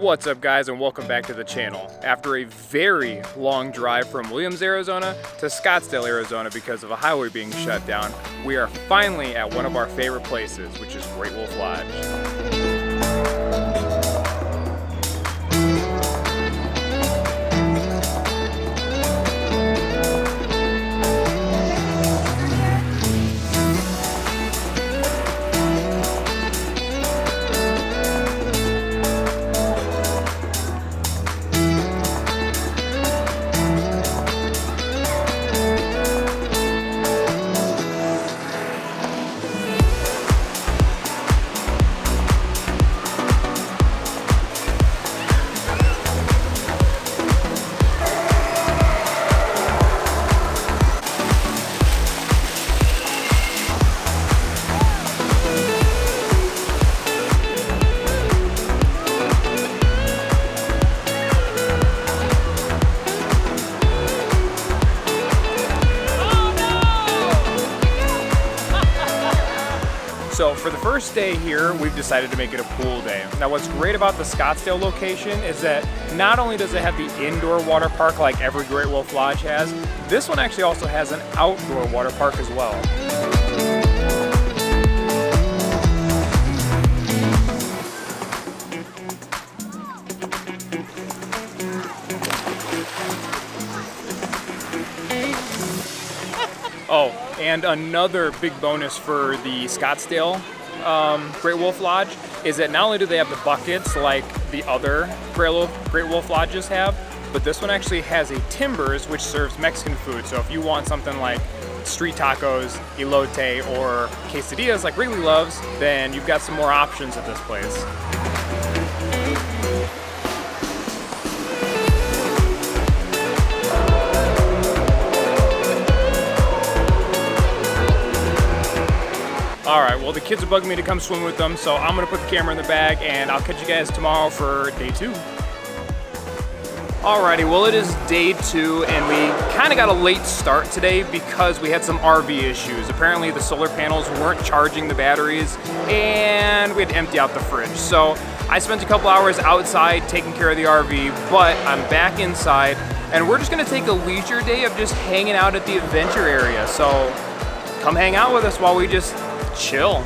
What's up guys, and welcome back to the channel. After a very long drive from Williams, Arizona to Scottsdale, Arizona because of a highway being shut down, we are finally at one of our favorite places, which is Great Wolf Lodge. So for the first day here, we've decided to make it a pool day. Now what's great about the Scottsdale location is that not only does it have the indoor water park like every Great Wolf Lodge has, this one actually also has an outdoor water park as well. Oh, and another big bonus for the Scottsdale Great Wolf Lodge is that not only do they have the buckets like the other Great Wolf Lodges have, but this one actually has a Timbers, which serves Mexican food. So if you want something like street tacos, elote, or quesadillas like Wrigley loves, then you've got some more options at this place. Alright, well the kids are bugging me to come swim with them, so I'm going to put the camera in the bag and I'll catch you guys tomorrow for day 2. Alrighty, well it is day 2 and we kind of got a late start today because we had some RV issues. Apparently the solar panels weren't charging the batteries and we had to empty out the fridge. So I spent a couple hours outside taking care of the RV, but I'm back inside and we're just going to take a leisure day of just hanging out at the adventure area. So come hang out with us while we just chill.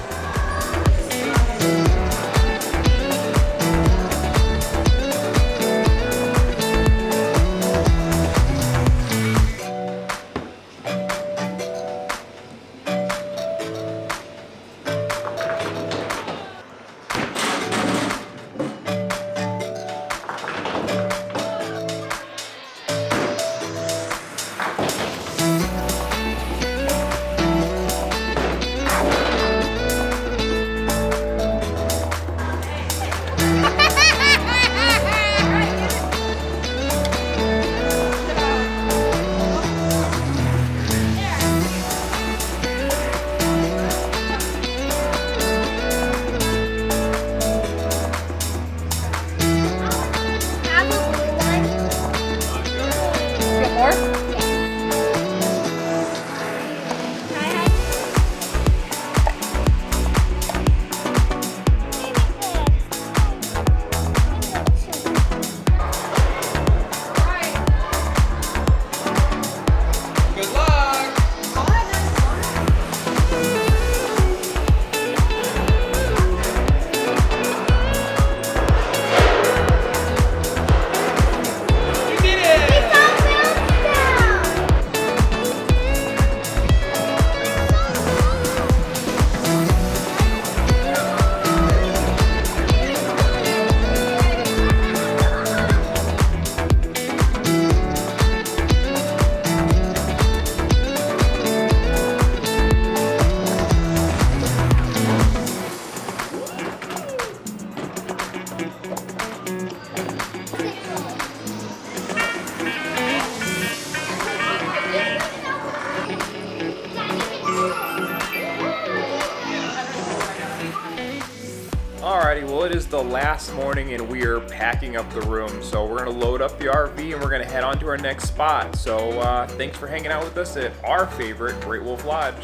Alrighty, well it is the last morning and we are packing up the room. So we're gonna load up the RV and we're gonna head on to our next spot. So thanks for hanging out with us at our favorite Great Wolf Lodge.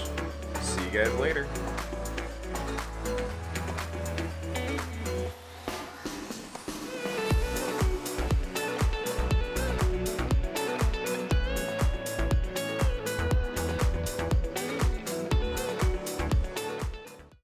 See you guys later.